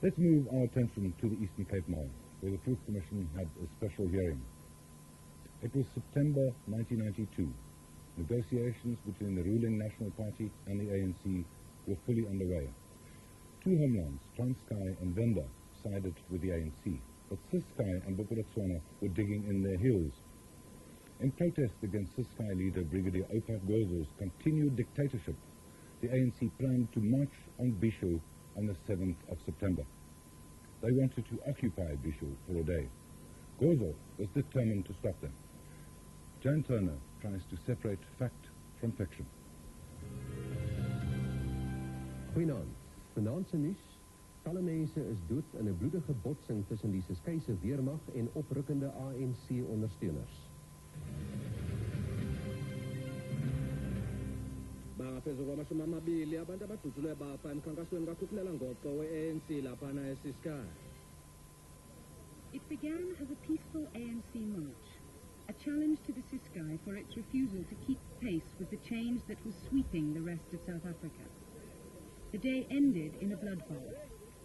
Let's move our attention to the Eastern Cape Mall, where the Truth Commission had a special hearing. It was September 1992. Negotiations between the ruling National Party and the ANC were fully underway. Two homelands, Transkei and Venda, sided with the ANC, but Ciskei and Bophuthatswana were digging in their heels. In protest against Ciskei leader Brigadier Oupa Gqozo's continued dictatorship, the ANC planned to march on Bisho on the 7th of September. They wanted to occupy Bishu for a day. Gqozo was determined to stop them. Jann Turner tries to separate fact from fiction. Goeienaand. Vanaand se nuus. Talle mense is dood in 'n bloedige botsing tussen die Ciskei weermag en oprukkende ANC-ondersteuners. Bangaphezu kwamashumi amabili abantu abadutshulwe bafa emkhankasweni kakhukhulela ngoqo we-ANC laphana eCiskei. It began as a peaceful ANC march, a challenge to the Ciskei for its refusal to keep pace with the change that was sweeping the rest of South Africa. The day ended in a bloodbath,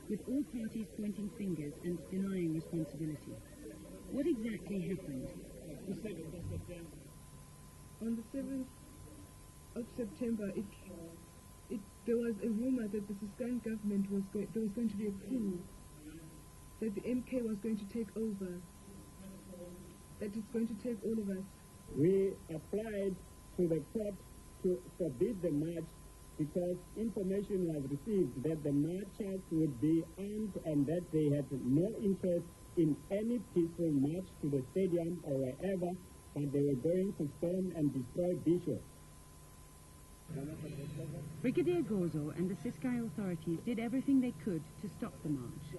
with all parties pointing fingers and denying responsibility. What exactly happened? On the 7th of September, there was a rumor that the Ciskei government there was going to be a coup, that the MK was going to take over, that it's going to take all of us. We applied to the court to forbid the march because information was received that the marchers would be armed and that they had no interest in any peaceful march to the stadium or wherever, but they were going to storm and destroy Bisho. Brigadier Gqozo and the Ciskei authorities did everything they could to stop the march.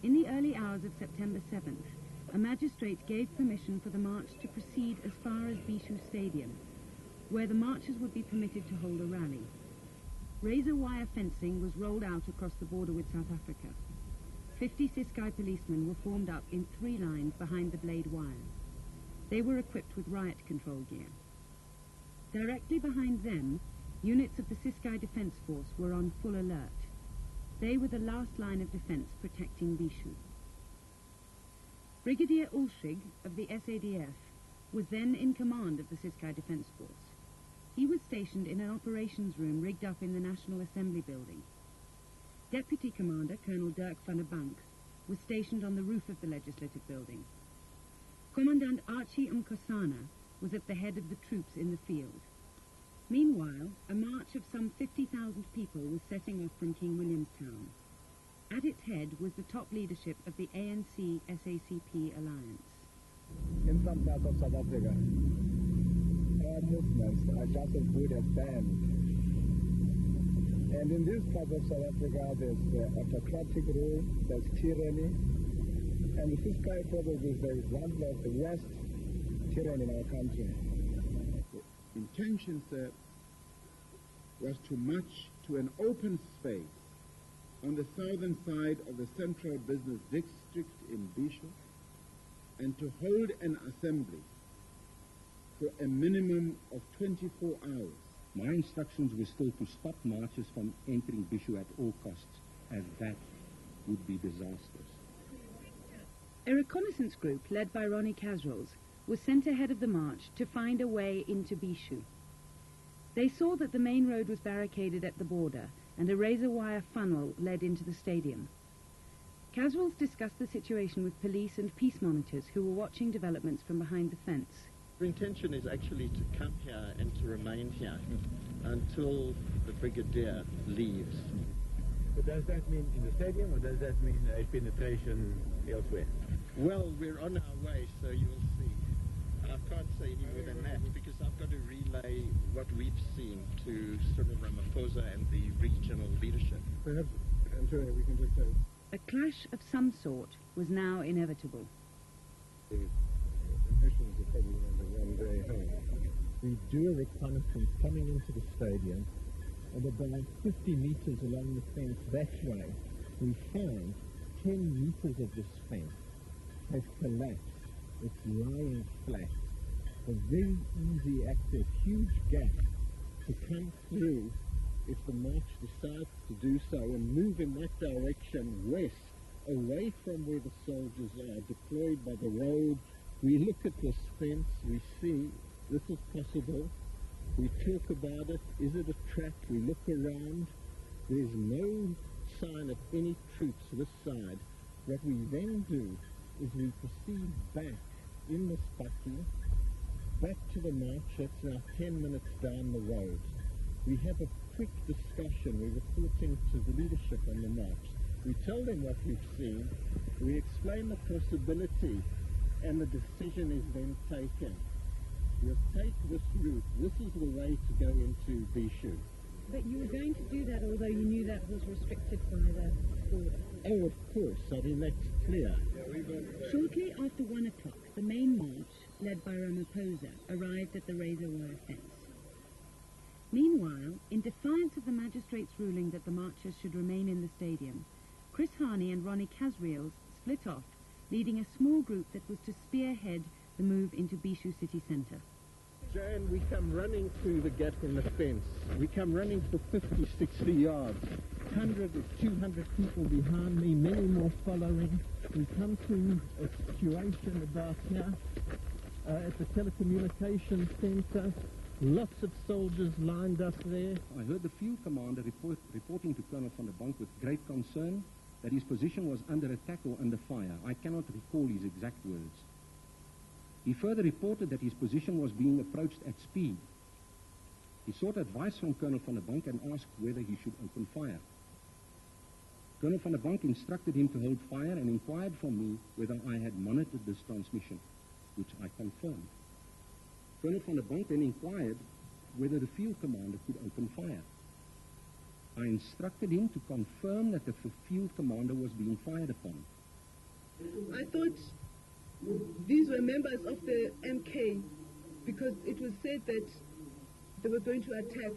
In the early hours of September 7th, a magistrate gave permission for the march to proceed as far as Bishu Stadium, where the marchers would be permitted to hold a rally. Razor wire fencing was rolled out across the border with South Africa. 50 Ciskei policemen were formed up in 3 lines behind the blade wires. They were equipped with riot control gear. Directly behind them, units of the Ciskei Defence Force were on full alert. They were the last line of defence protecting Bishu. Brigadier Oupa of the SADF was then in command of the Ciskei Defence Force. He was stationed in an operations room rigged up in the National Assembly building. Deputy Commander Colonel Dirk van der Bank was stationed on the roof of the legislative building. Commandant Archie Mkhosana was at the head of the troops in the field. Meanwhile, a march of some 50,000 people was setting off from King Williamstown. At its head was the top leadership of the ANC-SACP alliance. In some parts of South Africa, our movements are just as good as banned. And in this part of South Africa, there's autocratic rule, there's tyranny, and the Ciskei probably is the example of the worst tyranny in our country. The intention, sir, was to march to an open space on the southern side of the central business district in Bisho and to hold an assembly for a minimum of 24 hours. My instructions were still to stop marches from entering Bishu at all costs, as that would be disastrous. A reconnaissance group led by Ronnie Casrals was sent ahead of the march to find a way into Bishu. They saw that the main road was barricaded at the border and a razor wire funnel led into the stadium. Casrals discussed the situation with police and peace monitors who were watching developments from behind the fence. The intention is actually to come here and to remain here until the Brigadier leaves. But does that mean in the stadium or does that mean a penetration elsewhere? Well, we're on our way, so you'll see. I can't say any more than that because I've got to relay what we've seen to Cyril Ramaphosa and the regional leadership. Perhaps, Antonio, we can just say... A clash of some sort was now inevitable. The missions are probably on the 1 day home. We do a reconnaissance coming into the stadium, and about 50 meters along the fence that way, we find 10 meters of this fence has collapsed. It's lying flat. A very easy access, huge gap to come through if the march decides to do so and move in that direction west, away from where the soldiers are deployed by the road. We look at this fence, we see this is possible, we talk about it, is it a trap, we look around, there's no sign of any troops this side. What we then do is we proceed back in this bakkie, back to the march. That's now 10 minutes down the road. We have a quick discussion, we're reporting to the leadership on the march. We tell them what we've seen, we explain the possibility, and the decision is then taken. We'll take this route, this is the way to go into Bishu. But you were going to do that although you knew that was restricted by the order. Oh, of course, I mean that's clear. Shortly after 1 o'clock, the main march, led by Ramaphosa, arrived at the razor wire fence. Meanwhile, in defiance of the magistrate's ruling that the marchers should remain in the stadium, Chris Harney and Ronnie Casriels split off, leading a small group that was to spearhead the move into Bishu city centre. Jan, we come running through the gap in the fence. We come running for 50, 60 yards. 100 or 200 people behind me, many more following. We come to a situation about here at the telecommunications centre. Lots of soldiers lined up there. I heard the field commander reporting to Colonel van der Bank with great concern that his position was under attack or under fire. I cannot recall his exact words. He further reported that his position was being approached at speed. He sought advice from Colonel van der Bank and asked whether he should open fire. Colonel van der Bank instructed him to hold fire and inquired from me whether I had monitored this transmission, which I confirmed. Colonel van der Bank then inquired whether the field commander could open fire. I instructed him to confirm that the field commander was being fired upon. I thought these were members of the MK because it was said that they were going to attack.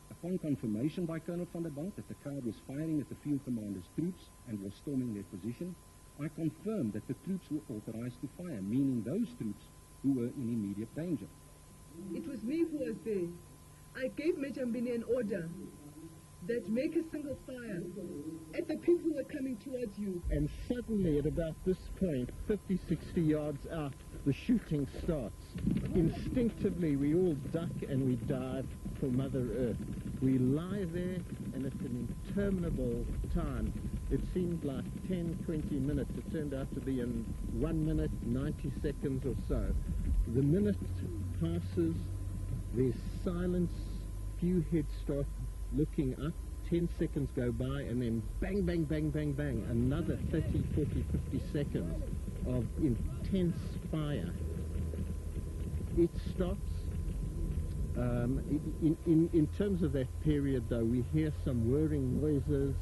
Upon confirmation by Colonel van der Bank that the crowd was firing at the field commander's troops and was storming their position, I confirmed that the troops were authorized to fire, meaning those troops who were in immediate danger. It was me who was there. I gave Major Mbini an order that make a single fire at the people who were coming towards you. And suddenly, at about this point, 50, 60 yards out, the shooting starts. Instinctively, we all duck and we dive for Mother Earth. We lie there, and it's an interminable time. It seemed like 10, 20 minutes. It turned out to be in 1 minute, 90 seconds or so. The minute passes, there's silence, few heads start looking up, 10 seconds go by, and then bang, bang, bang, bang, bang, another 30, 40, 50 seconds of intense fire. It stops. In terms of that period, though, we hear some whirring noises,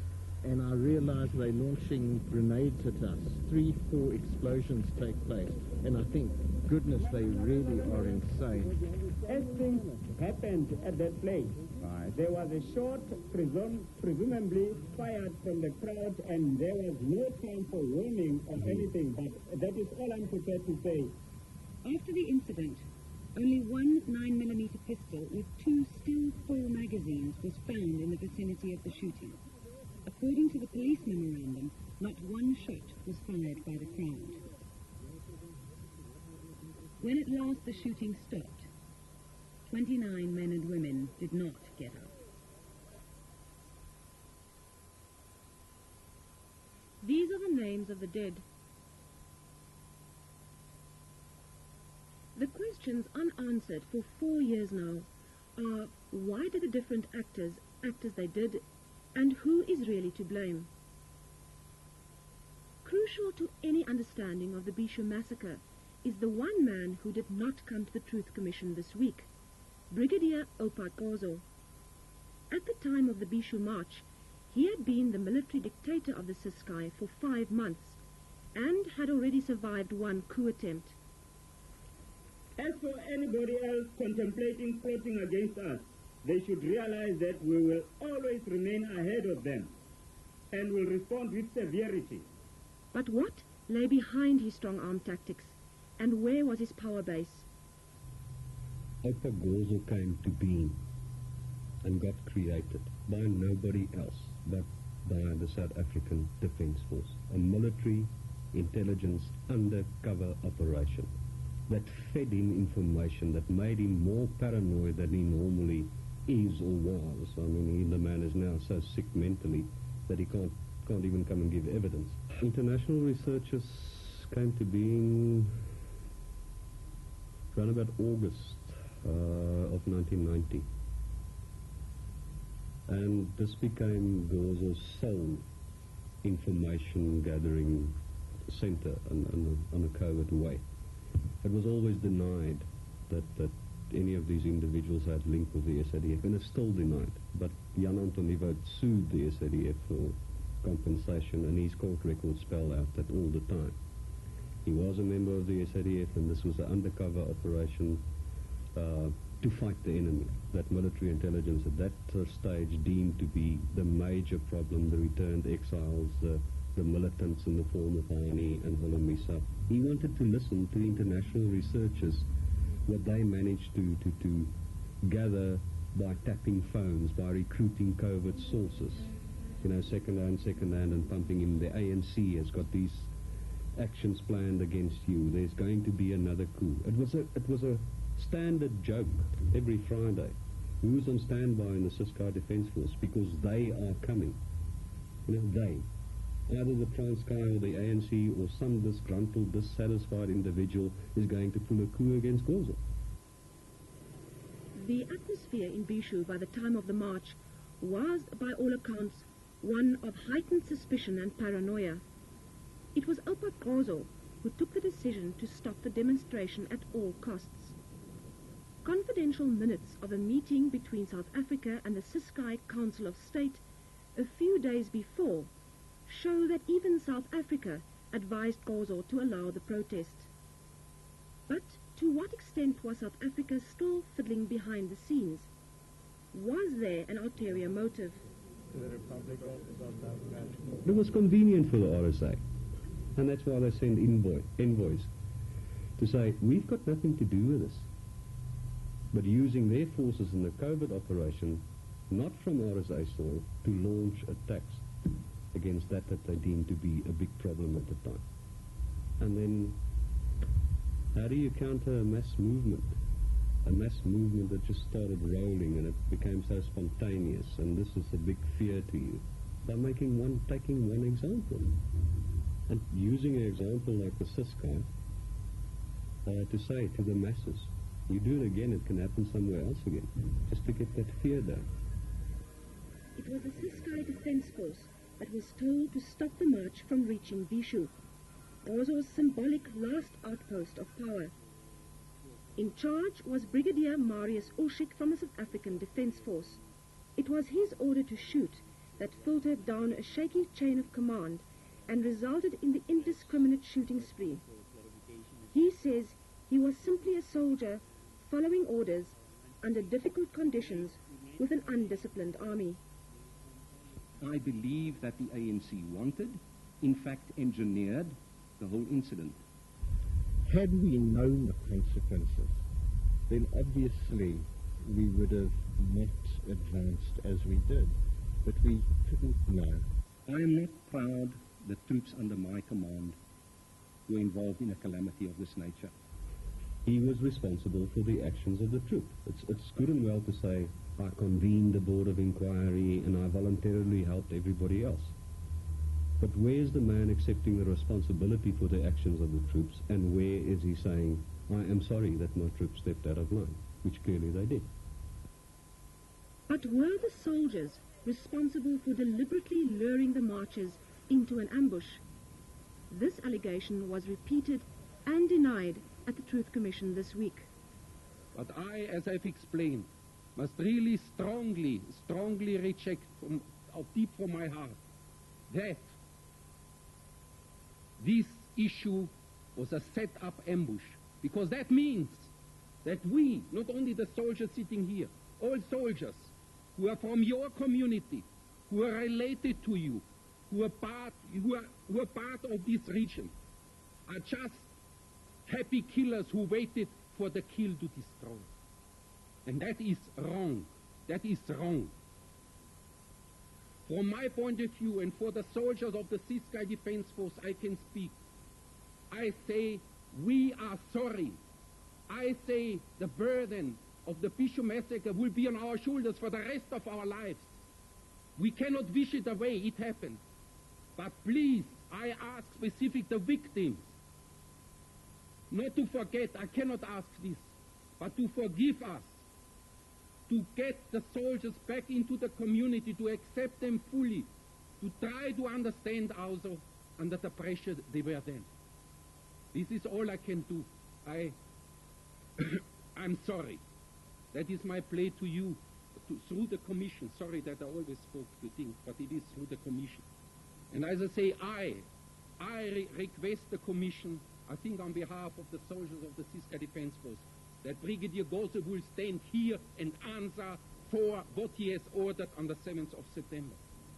and I realize they're launching grenades at us. 3, 4 explosions take place, and I think, goodness, they really are insane. As things happened at that place, there was a shot presumably fired from the crowd, and there was no time for warning or anything, but that is all I'm prepared to say. After the incident, only one 9mm pistol with 2 still full magazines was found in the vicinity of the shooting. According to the police memorandum, not one shot was fired by the crowd. When at last the shooting stopped, 29 men and women did not get up. These are the names of the dead. The questions unanswered for 4 years now are, why did the different actors act as they did, and who is really to blame? Crucial to any understanding of the Bisho massacre is the one man who did not come to the Truth Commission this week, Brigadier Oupa Gqozo. At the time of the Bishu march, he had been the military dictator of the Ciskei for 5 months and had already survived 1 coup attempt. As for anybody else contemplating plotting against us, they should realize that we will always remain ahead of them and will respond with severity. But what lay behind his strong-arm tactics, and where was his power base? Oupa Gqozo came to being and got created by nobody else but by the South African Defence Force, a military intelligence undercover operation that fed him information that made him more paranoid than he normally is or was. I mean, the man is now so sick mentally that he can't even come and give evidence. International researchers came to being around about August of 1990. And this became Gqozo's sole information gathering center on a covert way. It was always denied that any of these individuals had link with the SADF, and it's still denied. But Jann Turner sued the SADF for compensation, and his court records spell out that all the time. He was a member of the SADF, and this was an undercover operation to fight the enemy, that military intelligence at that stage deemed to be the major problem, the returned exiles, the militants in the form of Hani and Holomisa. He wanted to listen to international researchers, what they managed to gather by tapping phones, by recruiting covert sources, you know, second-hand, and pumping in. The ANC has got these actions planned against you. There's going to be another coup. It was a standard joke every Friday. Who's on standby in the Ciskei Defence Force? Because they are coming. You know, they. Either the Transkei or the ANC or some disgruntled, dissatisfied individual is going to pull a coup against Gqozo. The atmosphere in Bishu by the time of the march was, by all accounts, one of heightened suspicion and paranoia. It was Oupa Gqozo who took the decision to stop the demonstration at all costs. Confidential minutes of a meeting between South Africa and the Ciskei Council of State a few days before show that even South Africa advised Gqozo to allow the protest. But to what extent was South Africa still fiddling behind the scenes? Was there an ulterior motive? It was convenient for the RSA, and that's why they send envoys to say, we've got nothing to do with this. But using their forces in the covert operation, not from RSA soil, to launch attacks against that they deemed to be a big problem at the time. And then, how do you counter a mass movement? A mass movement that just started rolling and it became so spontaneous, and this is a big fear to you, by taking one example. And using an example like the Ciskei to say to the masses, you do it again, it can happen somewhere else again, just to get that fear down. It was the Ciskei Defence Force that was told to stop the march from reaching Bishu, Gqozo's symbolic last outpost of power. In charge was Brigadier Oupa from the South African Defence Force. It was his order to shoot that filtered down a shaky chain of command and resulted in the indiscriminate shooting spree. He says he was simply a soldier following orders under difficult conditions with an undisciplined army. I believe that the ANC wanted, in fact engineered, the whole incident. Had we known the consequences, then obviously we would have not advanced as we did, but we couldn't know. I am not proud that troops under my command were involved in a calamity of this nature. He was responsible for the actions of the troop. It's good and well to say, I convened the board of inquiry and I voluntarily helped everybody else. But where is the man accepting the responsibility for the actions of the troops, and where is he saying, I am sorry that my troops stepped out of line, which clearly they did. But were the soldiers responsible for deliberately luring the marchers into an ambush? This allegation was repeated and denied at the Truth Commission this week. But I, as I've explained, must really strongly reject deep from my heart that this issue was a set-up ambush, because that means that we, not only the soldiers sitting here, all soldiers who are from your community, who are related to you, who are part of this region, are just happy killers who waited for the kill to destroy. And that is wrong. That is wrong. From my point of view, and for the soldiers of the Ciskei Defense Force, I can speak. I say we are sorry. I say the burden of the Bishu massacre will be on our shoulders for the rest of our lives. We cannot wish it away, it happened. But please, I ask specific the victims not to forget, I cannot ask this, but to forgive us, to get the soldiers back into the community, to accept them fully, to try to understand also under the pressure they were then. This is all I can do. I'm sorry. That is my plea to you, through the commission. Sorry that I always spoke to things, but it is through the commission. And as I say, I request the commission, I think on behalf of the soldiers of the Ciskei Defense Force, that Brigadier Gqozo will stand here and answer for what he has ordered on the 7th of September.